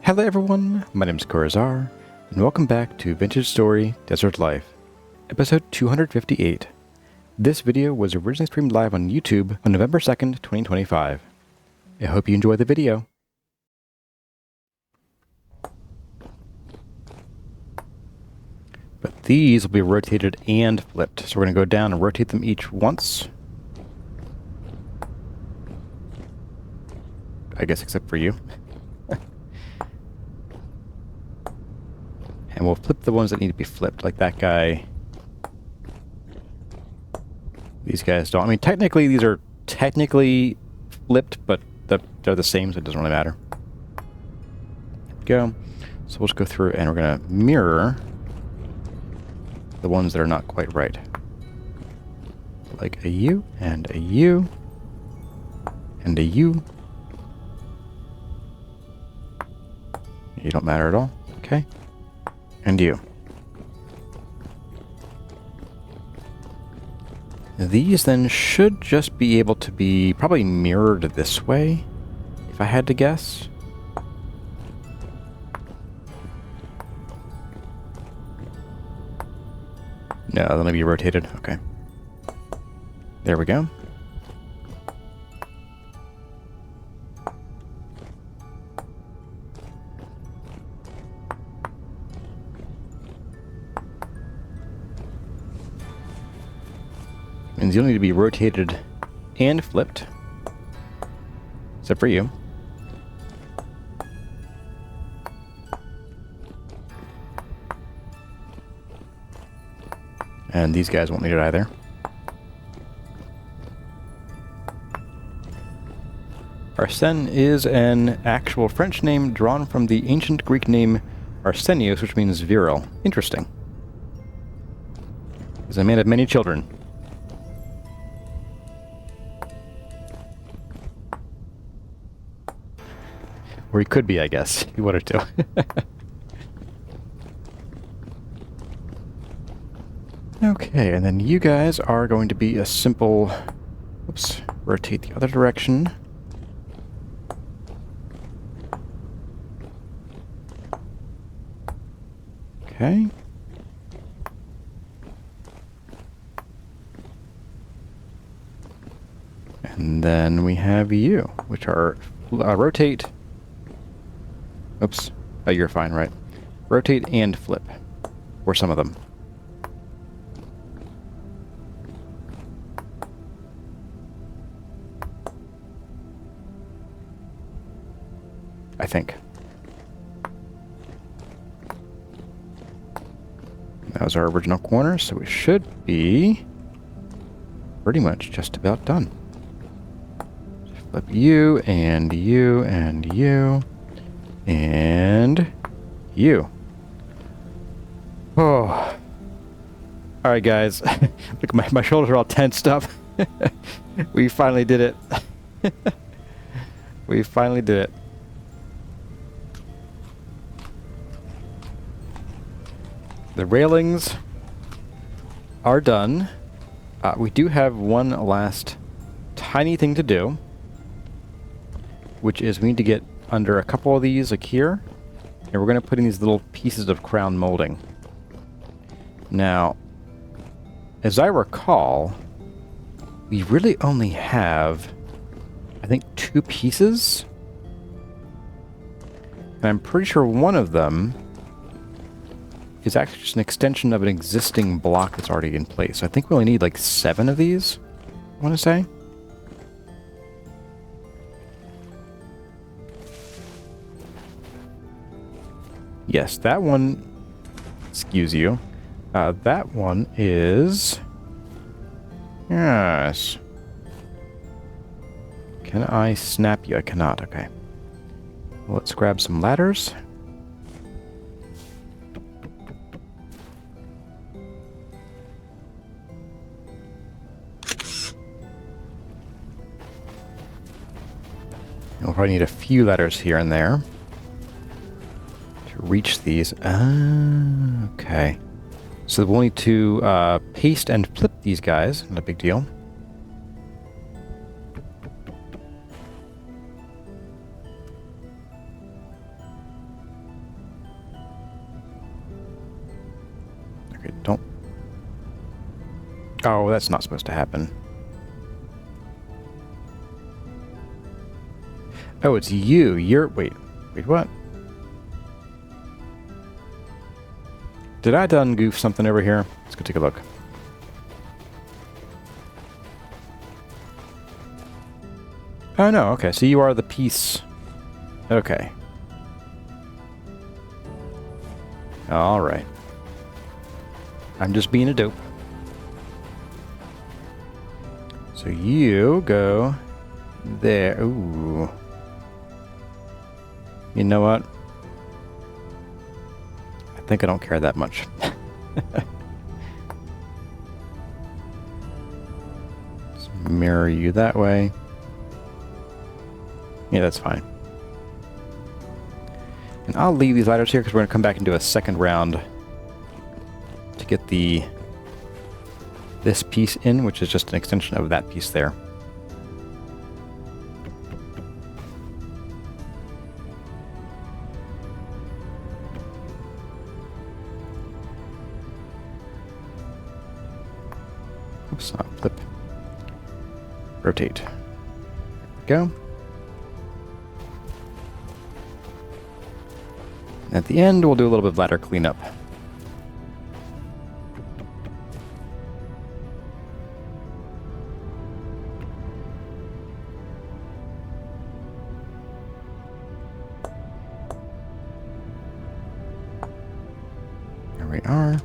Hello everyone, my name is Corazar, and welcome back to Vintage Story Desert Life, episode 258. This video was originally streamed live on YouTube on November 2nd, 2025. I hope you enjoy the video. But these will be rotated and flipped, so we're going to go down and rotate them each once. I guess except for you. And we'll flip the ones that need to be flipped, like that guy. These guys don't. I mean, technically, these are technically flipped, but they're the same, so it doesn't really matter. Go. So we'll just go through and we're going to mirror the ones that are not quite right. Like a U, and a U, and a U. You don't matter at all. Okay. And you. These then should just be able to be probably mirrored this way, if I had to guess. No, they'll be rotated. Okay. There we go. And you'll need to be rotated and flipped. Except for you. And these guys won't need it either. Arsène is an actual French name drawn from the ancient Greek name Arsenios, which means virile. Interesting. He's a man of many children. Or he could be, I guess, if he wanted to. Okay, and then you guys are going to be a simple... Oops, rotate the other direction. Okay. And then we have you, which are rotate... Oops. Oh, you're fine, right? Rotate and flip. Or some of them. I think. That was our original corner, so we should be pretty much just about done. Flip you, and you, and you. And you. Oh. Alright, guys. Look, my shoulders are all tensed up. We finally did it. We finally did it. The railings are done. We do have one last tiny thing to do, which is we need to get under a couple of these, like here, and we're going to put in these little pieces of crown molding. Now, as I recall, we really only have, I think, 2 pieces, and I'm pretty sure one of them is actually just an extension of an existing block that's already in place. So I think we only need like 7 of these, I want to say. Yes, that one, excuse you, that one is, yes. Can I snap you? I cannot, okay. Well, let's grab some ladders. We'll probably need a few ladders here and there to reach these. Okay. So we'll need to paste and flip these guys. Not a big deal. Oh, that's not supposed to happen. Oh, it's you. You're... Wait, what? Did I done goof something over here? Let's go take a look. Oh, no. Okay, so you are the piece. Okay. Alright. I'm just being a dope. So you go there. Ooh. You know what? I think I don't care that much. Let's mirror you that way. Yeah, that's fine. And I'll leave these ladders here because we're going to come back and do a second round to get this piece in, which is just an extension of that piece there. Oops, not flip. Rotate. There we go. At the end, we'll do a little bit of ladder cleanup. There we are.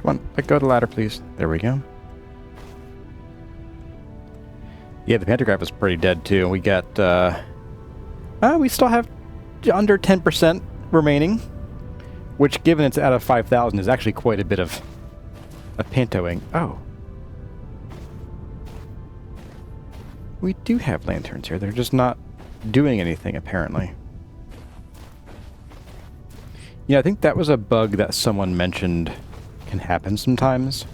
Come on, let go of the ladder, please. There we go. Yeah, the pantograph is pretty dead, too. We got, we still have under 10% remaining, which, given it's out of 5,000, is actually quite a bit of pantoing. Oh. We do have lanterns here. They're just not doing anything, apparently. Yeah, I think that was a bug that someone mentioned can happen sometimes.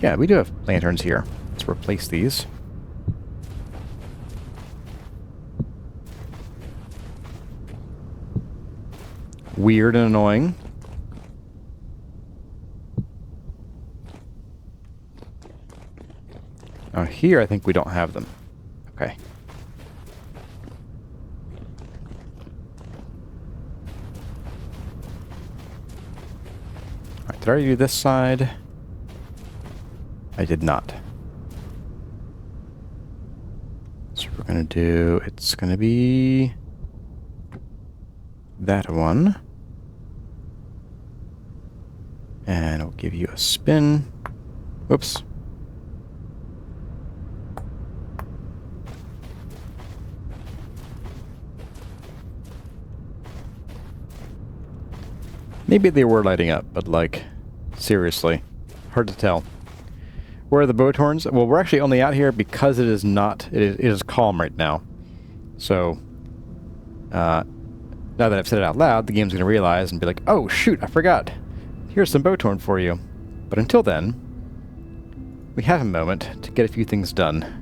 Yeah, we do have lanterns here. Let's replace these. Weird and annoying. Now here, I think we don't have them. Okay. Alright, did I already do this side? I did not. So we're gonna do, it's gonna be that one. And I'll give you a spin. Whoops. Maybe they were lighting up, but like, seriously, hard to tell. Where are the boat horns? Well, we're actually only out here because it is not, it is calm right now. So, now that I've said it out loud, the game's going to realize and be like, oh shoot, I forgot. Here's some boat horn for you. But until then, we have a moment to get a few things done.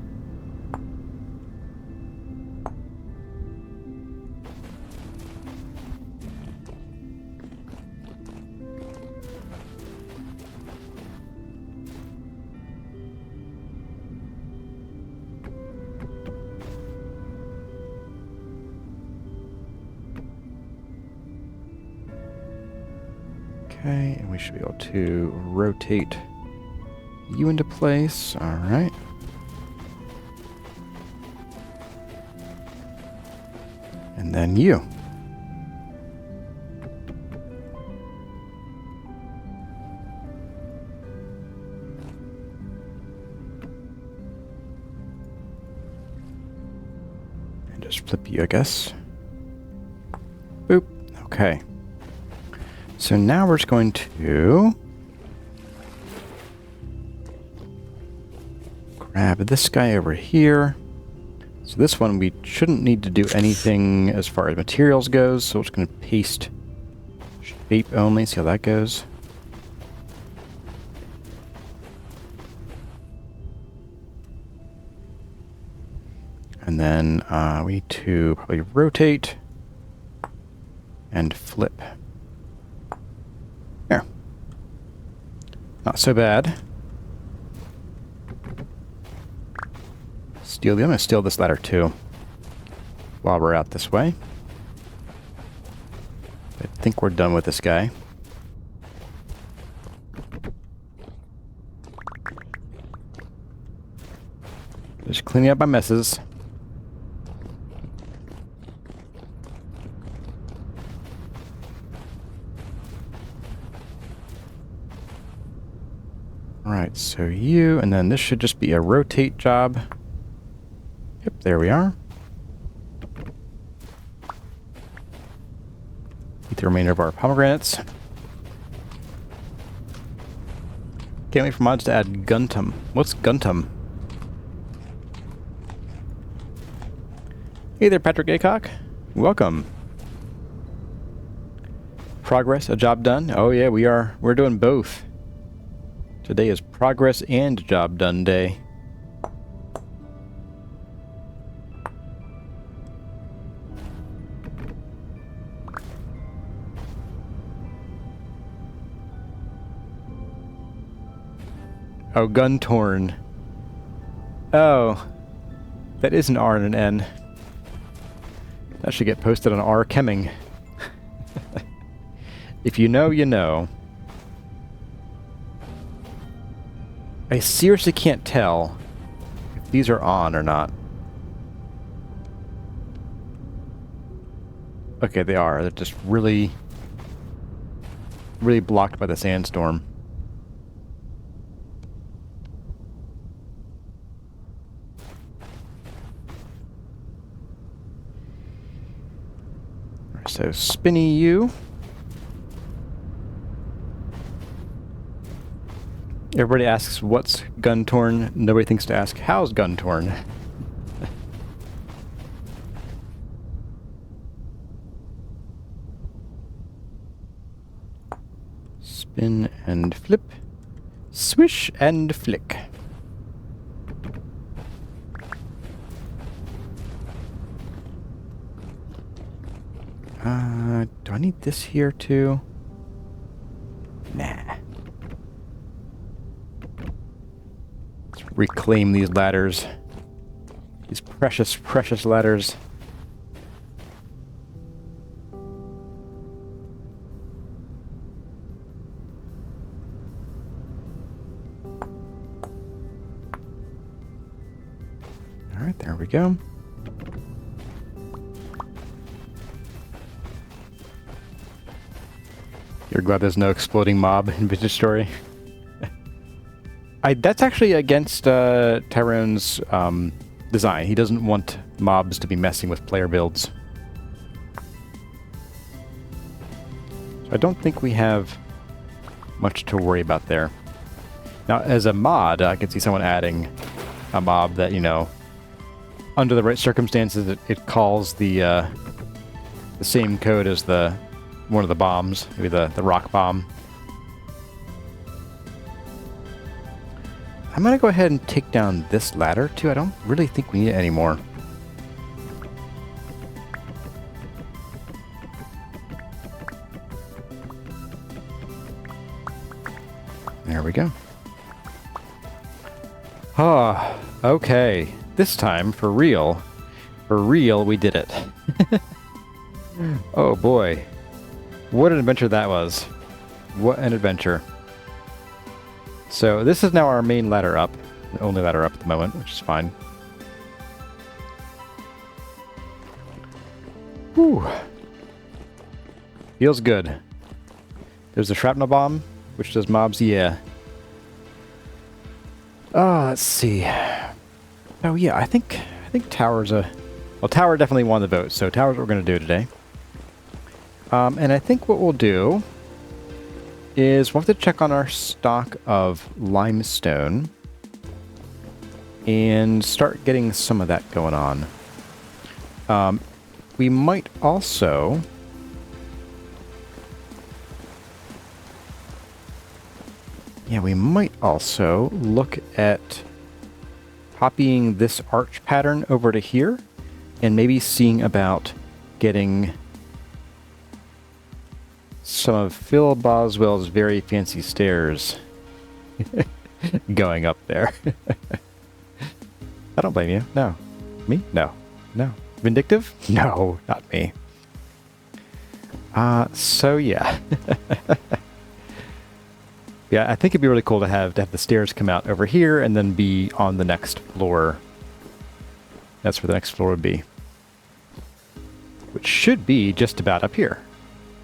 Okay, and we should be able to rotate you into place. All right. And then you. And just flip you, I guess. Boop. Okay. So now we're just going to grab this guy over here. So this one we shouldn't need to do anything as far as materials goes, so we're just going to paste shape only, see how that goes. And then we need to probably rotate and flip. There. Not so bad. I'm going to steal this ladder too, while we're out this way. I think we're done with this guy. Just cleaning up my messes. Alright, so you, and then this should just be a rotate job. Yep, there we are. Eat the remainder of our pomegranates. Can't wait for mods to add Guntum. What's Guntum? Hey there, Patrick Aycock. Welcome. Progress, a job done? Oh yeah, we're doing both. Today is progress and job done day. Oh, gun torn. Oh, that is an R and an N. That should get posted on R Chemming. If you know, you know. I seriously can't tell if these are on or not. Okay, they are. They're just really blocked by the sandstorm. So, Spinny you. Everybody asks, what's gun torn? Nobody thinks to ask, how's gun torn? Spin and flip. Swish and flick. Do I need this here too? Nah. Let's reclaim these ladders. These precious, precious ladders. Alright, there we go. You're glad there's no exploding mob in Vintage Story? That's actually against Tyrone's design. He doesn't want mobs to be messing with player builds. So I don't think we have much to worry about there. Now, as a mod, I could see someone adding a mob that, you know, under the right circumstances, it calls the same code as one of the bombs, maybe the rock bomb. I'm gonna go ahead and take down this ladder too. I don't really think we need it anymore. There we go. Ah, okay. This time, for real, we did it. Oh boy. What an adventure that was. What an adventure. So this is now our main ladder up. The only ladder up at the moment, which is fine. Whew. Feels good. There's a shrapnel bomb, which does mobs, yeah. Oh, let's see. Oh yeah, I think Tower's a... Well, Tower definitely won the vote, so Tower's what we're going to do today. And I think what we'll do is we'll have to check on our stock of limestone and start getting some of that going on. We might also... Yeah, we might also look at copying this arch pattern over to here and maybe seeing about getting some of Phil Boswell's very fancy stairs going up there. I don't blame you. No. Me? No. No. Vindictive? No, not me. So yeah. Yeah, I think it'd be really cool to have the stairs come out over here and then be on the next floor. That's where the next floor would be. Which should be just about up here.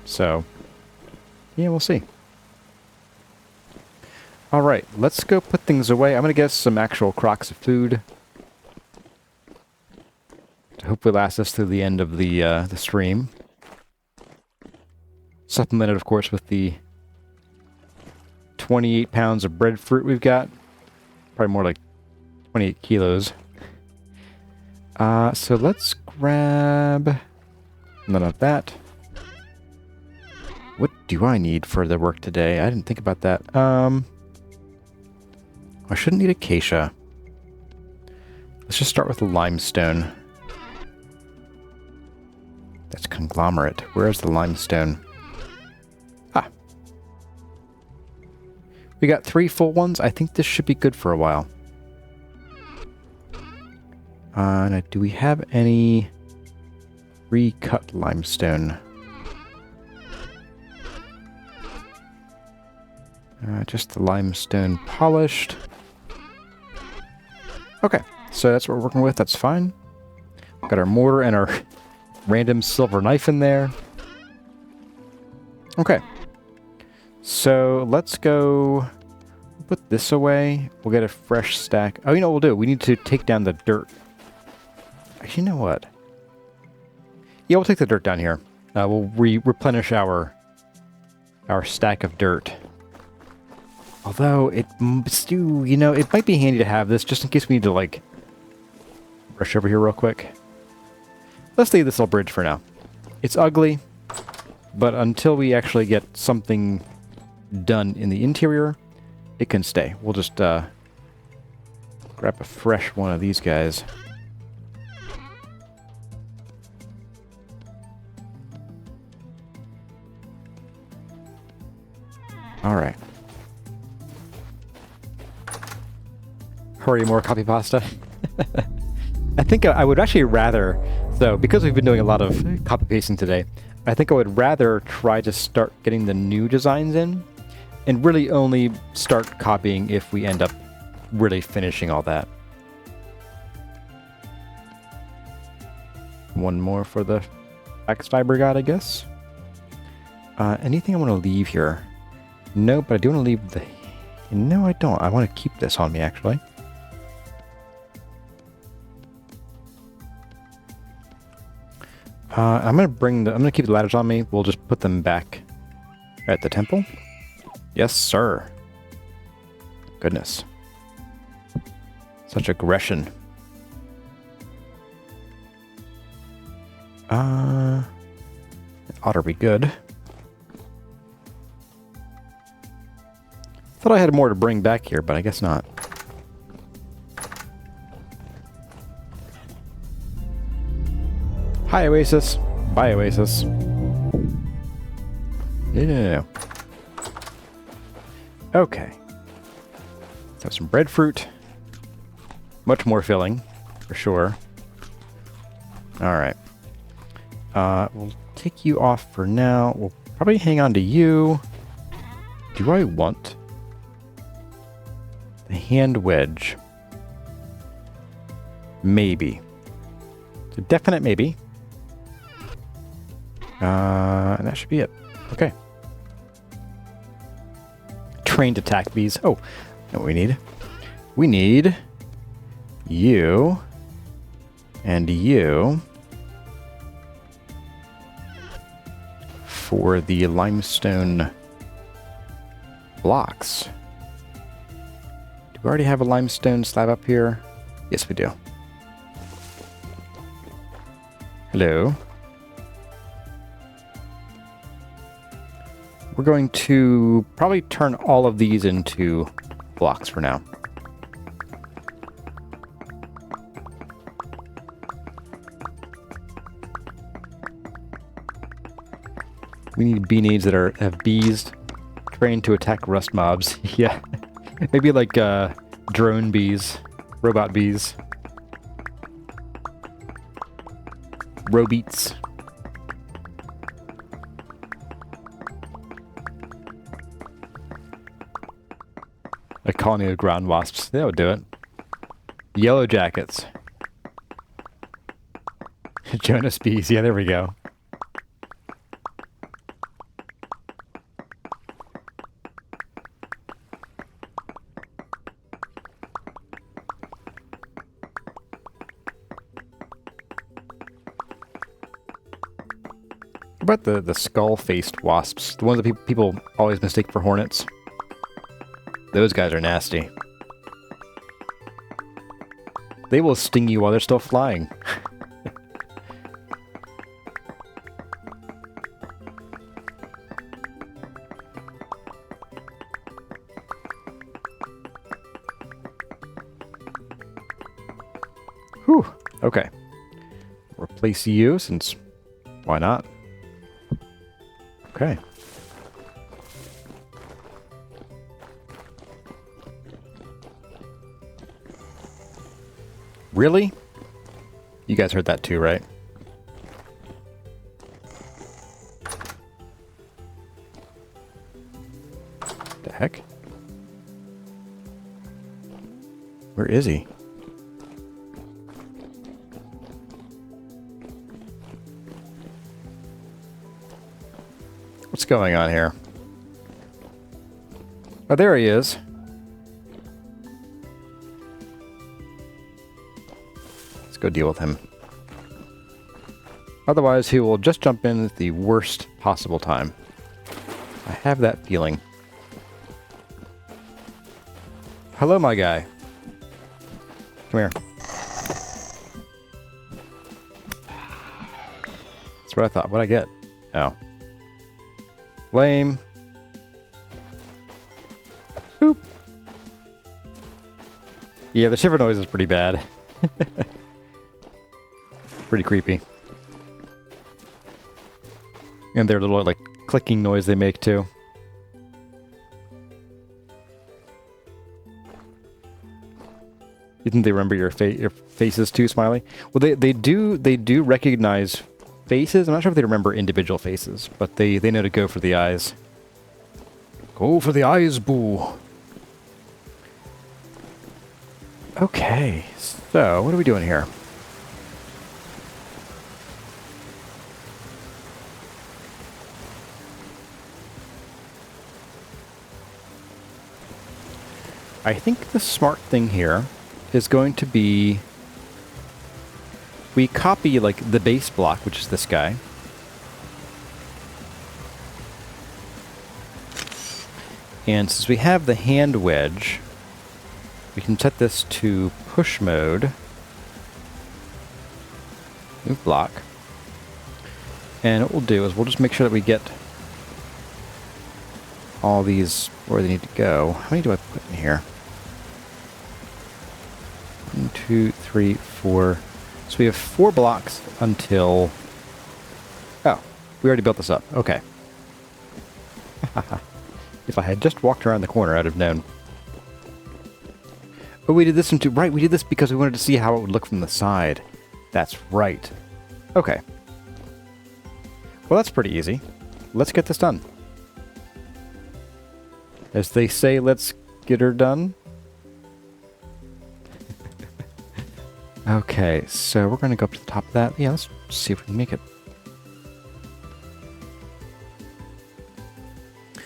So, yeah, we'll see. Alright, let's go put things away. I'm going to get some actual crocks of food. To hopefully last us through the end of the stream. Supplemented, of course, with the 28 pounds of breadfruit we've got. Probably more like 28 kilos. So let's grab none of that. What do I need for the work today? I didn't think about that. I shouldn't need acacia. Let's just start with the limestone. That's conglomerate. Where's the limestone? Ah. We got 3 full ones. I think this should be good for a while. Now, do we have any recut limestone? Just the limestone polished. Okay, so that's what we're working with. That's fine. Got our mortar and our random silver knife in there. Okay. So let's go put this away. We'll get a fresh stack. Oh, you know what we'll do? We need to take down the dirt. Actually, you know what? Yeah, we'll take the dirt down here. We'll replenish our stack of dirt. Although, it might be handy to have this just in case we need to, like, rush over here real quick. Let's leave this little bridge for now. It's ugly, but until we actually get something done in the interior, it can stay. We'll just grab a fresh one of these guys. All right. Hurry, more copy pasta. I think I would actually rather, so because we've been doing a lot of copy pasting today, I think I would rather try to start getting the new designs in and really only start copying if we end up really finishing all that. One more for the backside brigade, I guess. Anything I want to leave here? No, but I do want to leave the... No, I don't. I want to keep this on me, actually. I'm gonna keep the ladders on me. We'll just put them back at the temple. Yes, sir. Goodness. Such aggression. It ought to be good. Thought I had more to bring back here, but I guess not. Hi, Oasis. Bye, Oasis. No. Okay. Let's have some breadfruit. Much more filling, for sure. Alright. We'll take you off for now. We'll probably hang on to you. Do I want the hand wedge? Maybe. It's a definite maybe. And that should be it. Okay. Trained attack bees. Oh, know what we need? We need you and you for the limestone blocks. Do we already have a limestone slab up here? Yes, we do. Hello. We're going to probably turn all of these into blocks for now. We need bee nades that have bees trained to attack rust mobs. Yeah. Maybe like drone bees, robot bees, robeats. A colony of ground wasps. That would do it. Yellow jackets. Jonas bees. Yeah, there we go. What about the skull-faced wasps? The ones that people always mistake for hornets? Those guys are nasty. They will sting you while they're still flying. Whew. Okay. Replace you, since why not? Okay. Really? You guys heard that too, right? The heck? Where is he? What's going on here? Oh, there he is. Let's go deal with him. Otherwise, he will just jump in at the worst possible time. I have that feeling. Hello, my guy. Come here. That's what I thought. What'd I get? Oh. Lame. Boop. Yeah, the shiver noise is pretty bad. Pretty creepy. And their little, like, clicking noise they make, too. You think they remember your faces, too, Smiley? Well, they do recognize faces. I'm not sure if they remember individual faces, but they know to go for the eyes. Go for the eyes, boo. Okay, so what are we doing here? I think the smart thing here is going to be we copy, like, the base block, which is this guy. And since we have the hand wedge, we can set this to push mode. Move block. And what we'll do is we'll just make sure that we get all these where they need to go. How many do I put in here? 1, 2, 3, 4... So we have 4 blocks until... Oh, we already built this up. Okay. If I had just walked around the corner, I'd have known. Oh, we did this one too. Right, we did this because we wanted to see how it would look from the side. That's right. Okay. Well, that's pretty easy. Let's get this done. As they say, let's get her done. Okay, so we're going to go up to the top of that. Yeah, let's see if we can make it.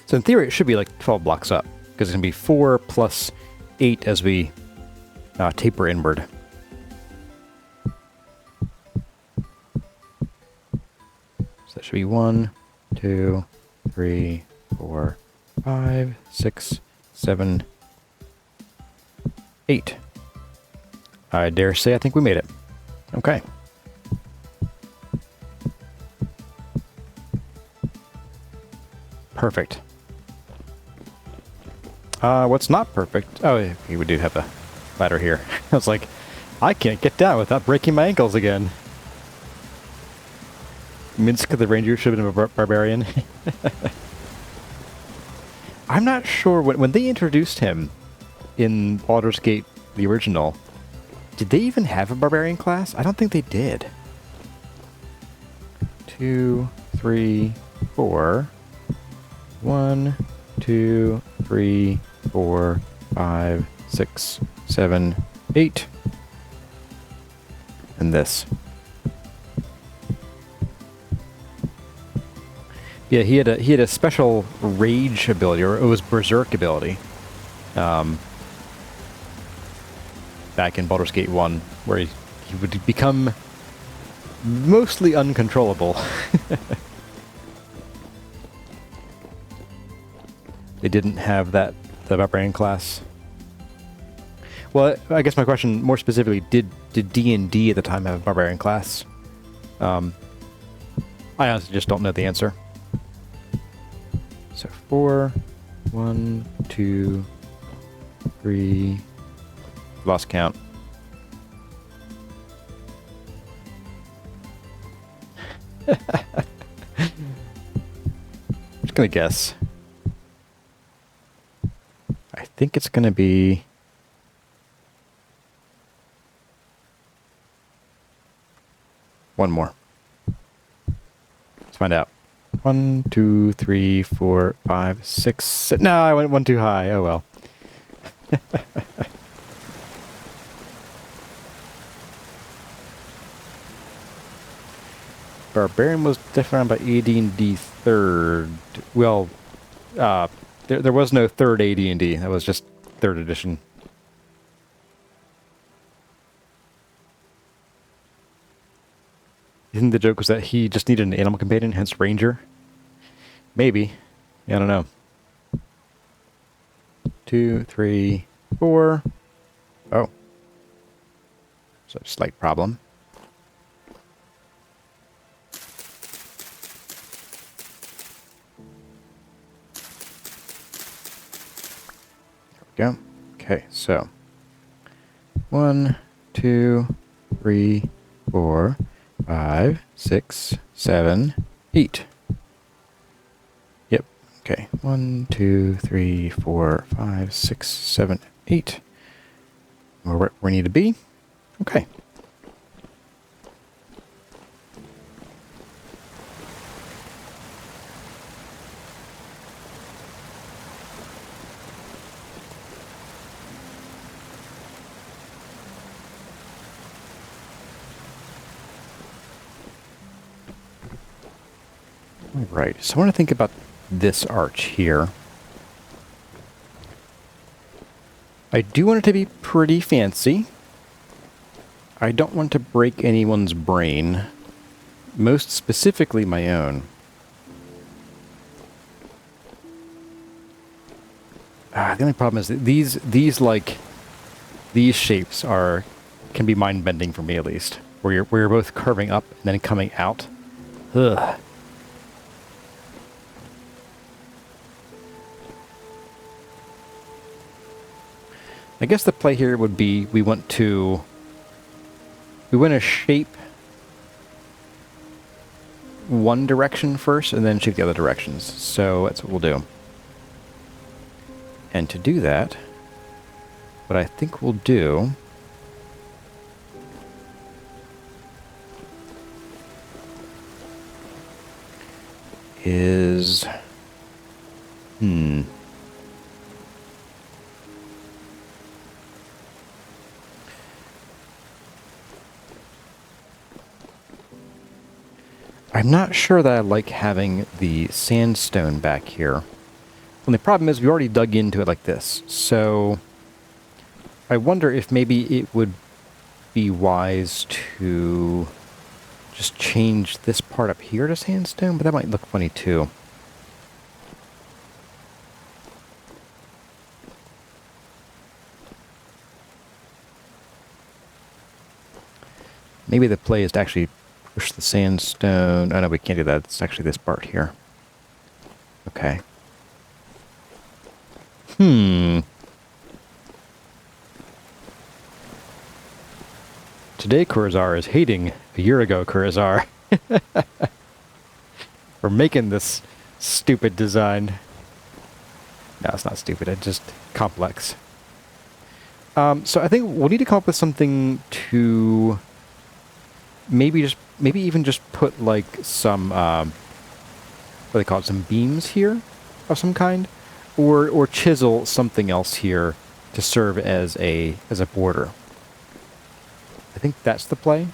So in theory, it should be like 12 blocks up, because it's going to be 4 plus 8 as we taper inward. So that should be 1, 2, 3, 4, 5, 6, 7, 8. I dare say I think we made it. Okay. Perfect. What's not perfect? Oh, we do have a ladder here. I was like, I can't get down without breaking my ankles again. Minsk the Ranger should have been a barbarian. I'm not sure when they introduced him. in Baldur's Gate, the original, did they even have a barbarian class? I don't think they did. 2, 3, 4. 1, 2, 3, 4, 5, 6, 7, 8. And this. Yeah, he had a special rage ability, or it was berserk ability. Back in Baldur's Gate 1, where he would become mostly uncontrollable. They didn't have the barbarian class. Well, I guess my question, more specifically, did D&D at the time have a barbarian class? I honestly just don't know the answer. So 4, 1, 2, 3, lost count. I'm just gonna guess. I think it's gonna be one more. Let's find out. 1, 2, 3, 4, 5, 6, 7. No, I went one too high. Oh well. Barbarian was defined by AD&D 3rd. Well, there was no 3rd AD&D. That was just 3rd edition. You think the joke was that he just needed an animal companion, hence Ranger? Maybe. Yeah, I don't know. 2, 3, 4. Oh. So a slight problem. There we go. Okay, so 1, 2, 3, 4, 5, 6, 7, 8. Yep. Okay. 1, 2, 3, 4, 5, 6, 7, 8. We're where we need to be. Okay. Right, so I want to think about this arch here. I do want it to be pretty fancy. I don't want to break anyone's brain, most specifically my own. The only problem is that these shapes can be mind-bending for me at least, where you're both curving up and then coming out. Ugh. I guess the play here would be we want to shape one direction first and then shape the other directions. So that's what we'll do. And to do that, what I think we'll do is I'm not sure that I like having the sandstone back here. And the problem is we already dug into it like this. So I wonder if maybe it would be wise to just change this part up here to sandstone, but that might look funny too. Maybe the play is to actually push the sandstone. Oh no, we can't do that. It's actually this part here. Okay. Today Kurazar is hating a year ago Kurazar. For making this stupid design. No, it's not stupid. It's just complex. So I think we'll need to come up with something to maybe even just put like some what do they call it, some beams here of some kind, or chisel something else here to serve as a border. I think that's the play.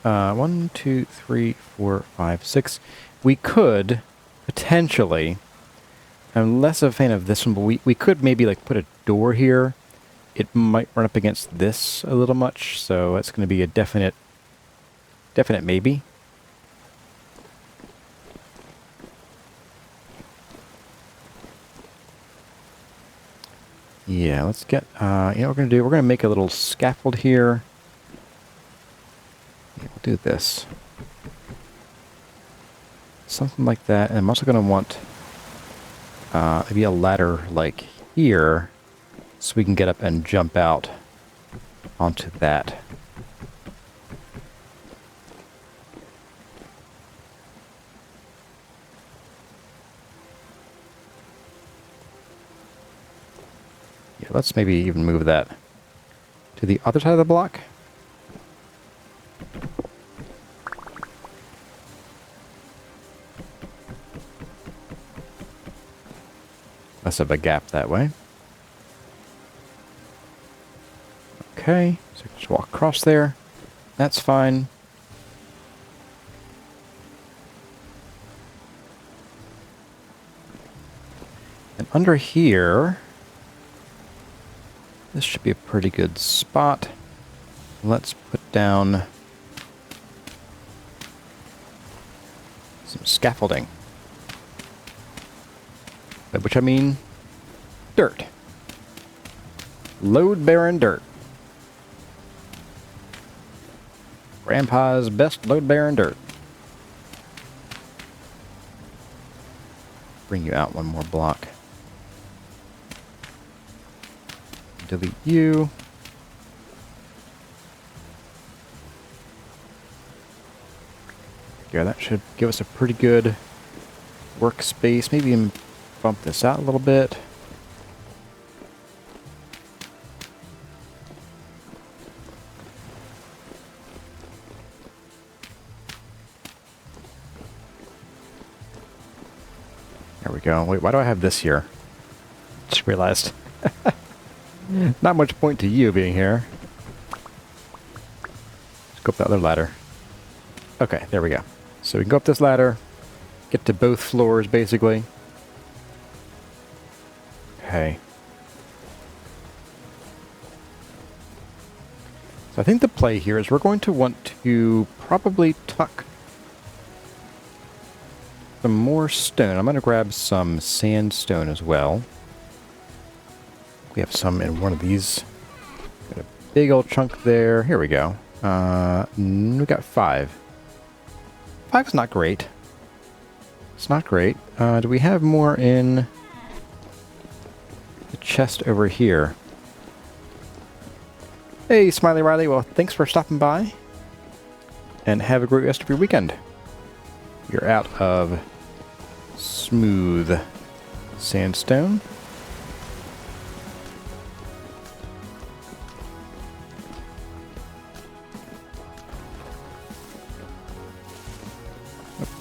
1, 2, 3, 4, 5, 6. We could potentially. I'm less of a fan of this one, but we could maybe like put a door here. It might run up against this a little much, so it's going to be a definite maybe. Yeah, let's get, you know what we're going to do? We're going to make a little scaffold here. Yeah, we'll do this. Something like that, and I'm also going to want maybe a ladder like here, so we can get up and jump out onto that. Yeah, let's maybe even move that to the other side of the block. Less of a gap that way. Okay, so just walk across there. That's fine. And under here, this should be a pretty good spot. Let's put down some scaffolding. By which I mean dirt. Load-bearing dirt. Grandpa's best load-bearing dirt. Bring you out one more block. Delete you. Yeah, that should give us a pretty good workspace. Maybe even bump this out a little bit. There we go. Wait, why do I have this here? Just realized. Not much point to you being here. Let's go up the other ladder. Okay, there we go. So we can go up this ladder, get to both floors, basically. Okay. So I think the play here is we're going to want to probably tuck some more stone. I'm going to grab some sandstone as well. We have some in one of these. Got a big old chunk there. Here we go. We got 5. 5 is not great. It's not great. Do we have more in the chest over here? Hey, Smiley Riley. Well, thanks for stopping by. And have a great rest of your weekend. You're out of smooth sandstone.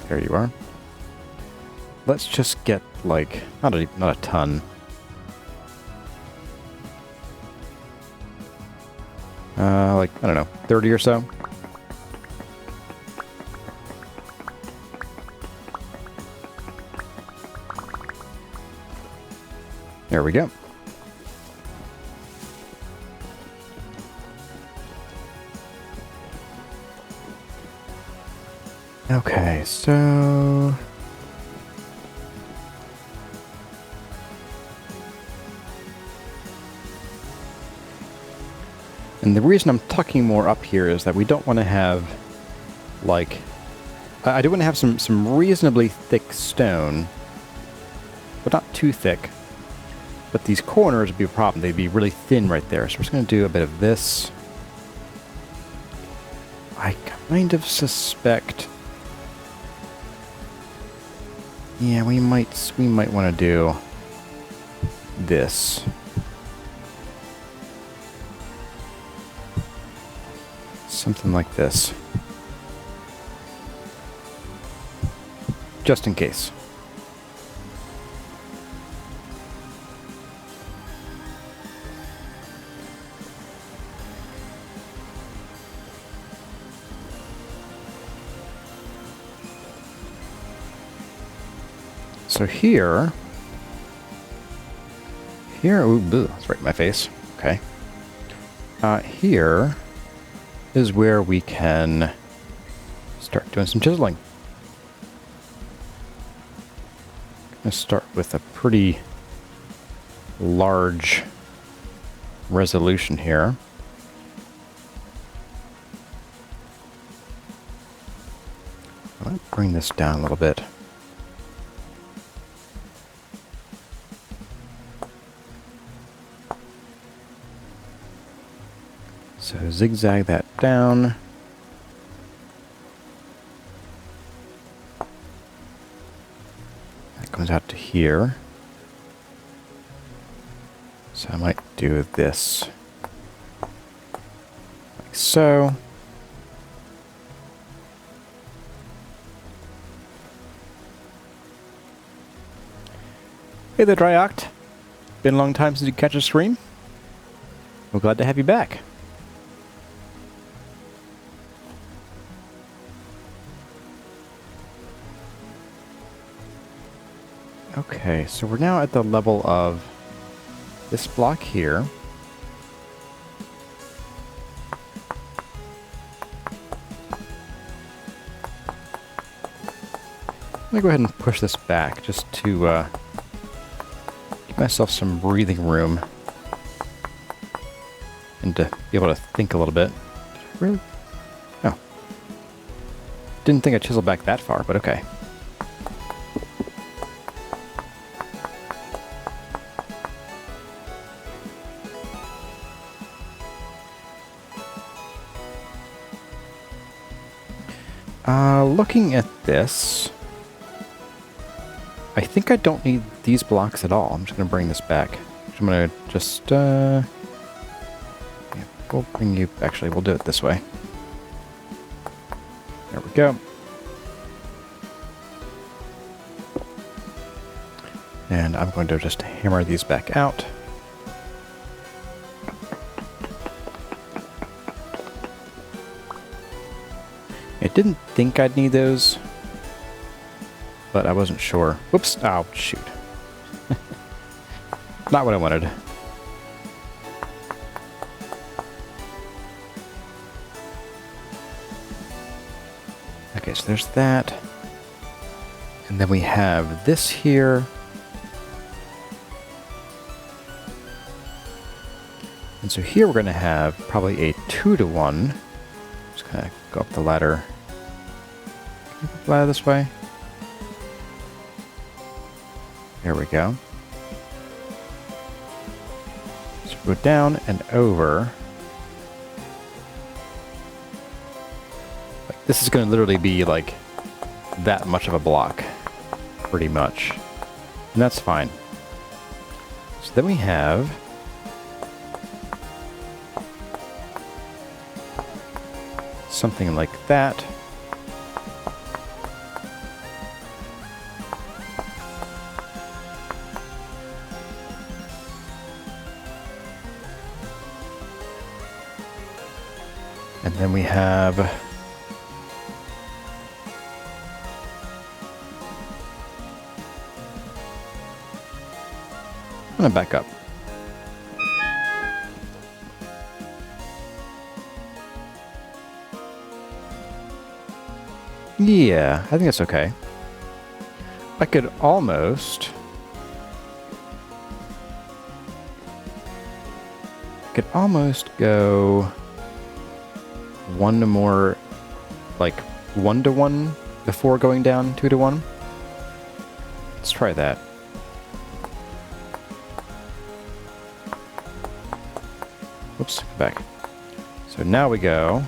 There you are. Let's just get, like, not a ton. Like, I don't know, 30 or so. There we go. Okay, so... And the reason I'm tucking more up here is that we don't want to have, like... I do want to have some reasonably thick stone, but not too thick. But these corners would be a problem. They'd be really thin right there. So we're just going to do a bit of this. I kind of suspect... Yeah, we might want to do this. Something like this. Just in case. So here, ooh, that's right in my face. Okay. Here is where we can start doing some chiseling. I'm going to start with a pretty large resolution here. I'm going to bring this down a little bit. So zigzag that down. That comes out to here. So I might do this like so. Hey there, Dryoct. Been a long time since you catch a stream. We're glad to have you back. Okay, so we're now at the level of this block here. I'm gonna go ahead and push this back just to give myself some breathing room and to be able to think a little bit. Really? Oh. Didn't think I'd chisel back that far, but okay. Looking at this, I think I don't need these blocks at all. I'm just going to bring this back. I'm going to just, yeah, we'll bring you, actually, we'll do it this way. There we go. And I'm going to just hammer these back out. I didn't think I'd need those, but I wasn't sure. Whoops. Oh, shoot. Not what I wanted. Okay, so there's that. And then we have this here. And so here we're going to have probably a 2-to-1. Just kind of go up the ladder. Can I go up the ladder this way? There we go. So go down and over. Like, this is going to literally be like that much of a block, pretty much. And that's fine. So then we have something like that. And then we have I'm gonna back up. Yeah, I think that's okay. I could almost go one to more, like 1-to-1 before going down 2-to-1. Let's try that. Whoops, back. So now we go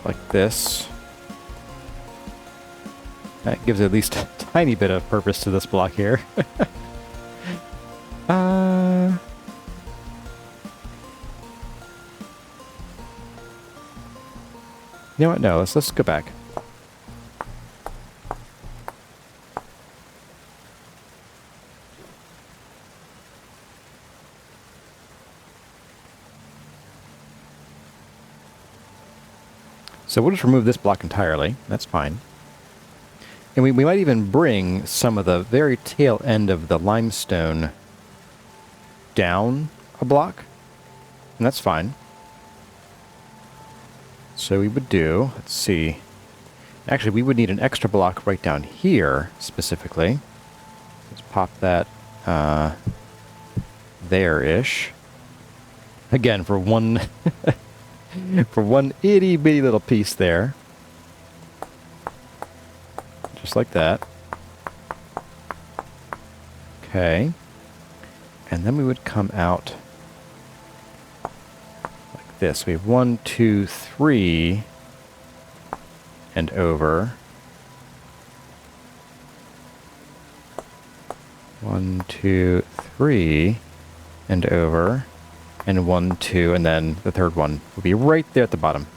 like this. That gives at least a tiny bit of purpose to this block here. You know what? No, let's go back. So we'll just remove this block entirely. That's fine. And we might even bring some of the very tail end of the limestone down a block. And that's fine. So we would do, let's see. Actually, we would need an extra block right down here, specifically. Let's pop that there-ish. Again, for one... for one itty-bitty little piece there. Just like that. Okay. And then we would come out like this. We have 1, 2, 3, and over. 1, 2, 3, and over. And 1, 2, and then the third one will be right there at the bottom.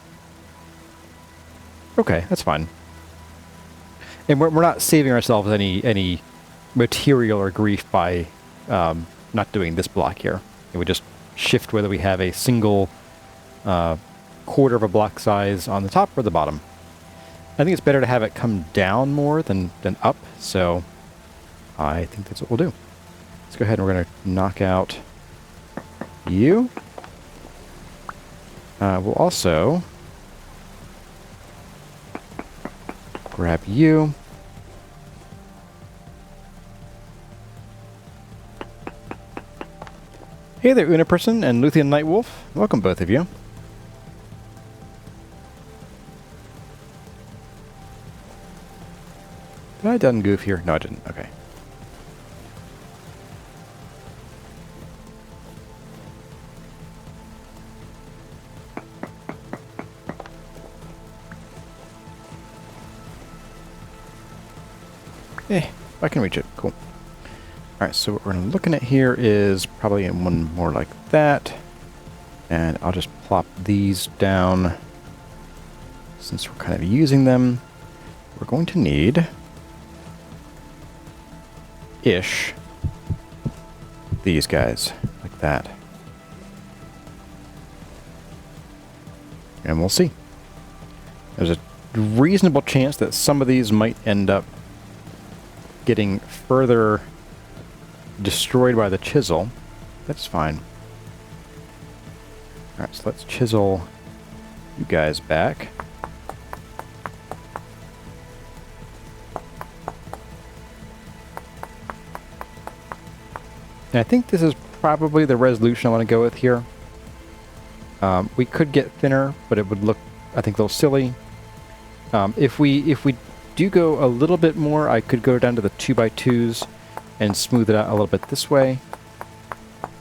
Okay, that's fine. And we're not saving ourselves any material or grief by not doing this block here. It would just shift whether we have a single quarter of a block size on the top or the bottom. I think it's better to have it come down more than up, so I think that's what we'll do. Let's go ahead and we're going to knock out you. We'll also grab you. Hey there, Uniperson and Luthien Nightwolf. Welcome, both of you. Did I done goof here? No, I didn't. Okay. I can reach it. Cool. Alright, so what we're looking at here is probably one more like that. And I'll just plop these down. Since we're kind of using them, we're going to need these guys, like that. And we'll see. There's a reasonable chance that some of these might end up getting further destroyed by the chisel. That's fine. Alright, so let's chisel you guys back. And I think this is probably the resolution I want to go with here. We could get thinner, but it would look, I think, a little silly. If we do go a little bit more, I could go down to the 2x2s and smooth it out a little bit this way.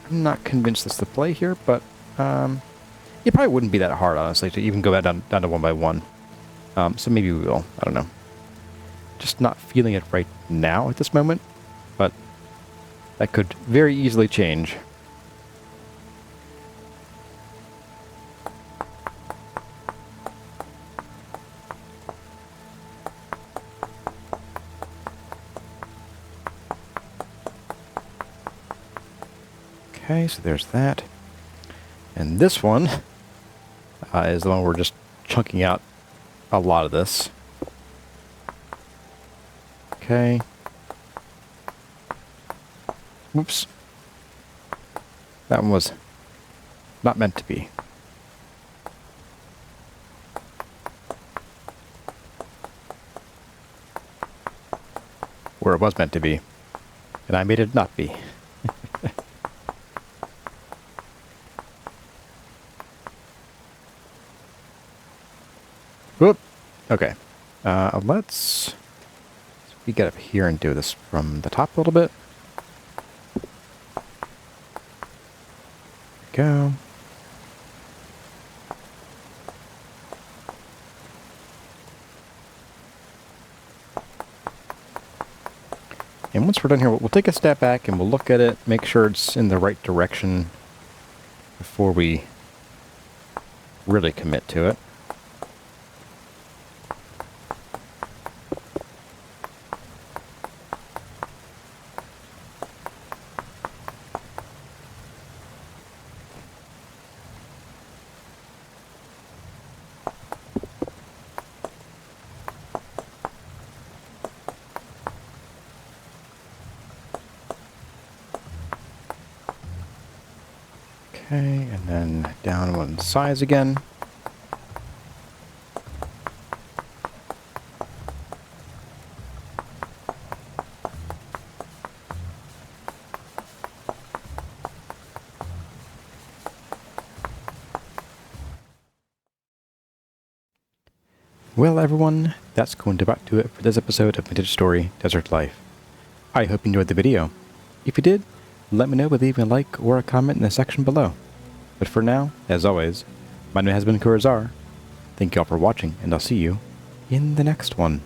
I'm not convinced that's the play here, but it probably wouldn't be that hard, honestly, to even go back down to 1x1. So maybe we will. I don't know. Just not feeling it right now at this moment, but that could very easily change. Okay, so there's that. And this one is the one we're just chunking out a lot of this. Okay. Whoops. That one was not meant to be. Where it was meant to be. And I made it not be. Whoop. Okay. Let's get up here and do this from the top a little bit. Go. And once we're done here, we'll take a step back and we'll look at it, make sure it's in the right direction before we really commit to it. Okay, and then down one size again. Well, everyone, that's going to about do it for this episode of Vintage Story Desert Life. I hope you enjoyed the video. If you did, let me know by leaving a like or a comment in the section below. But for now, as always, my name has been Kurazar. Thank you all for watching, and I'll see you in the next one.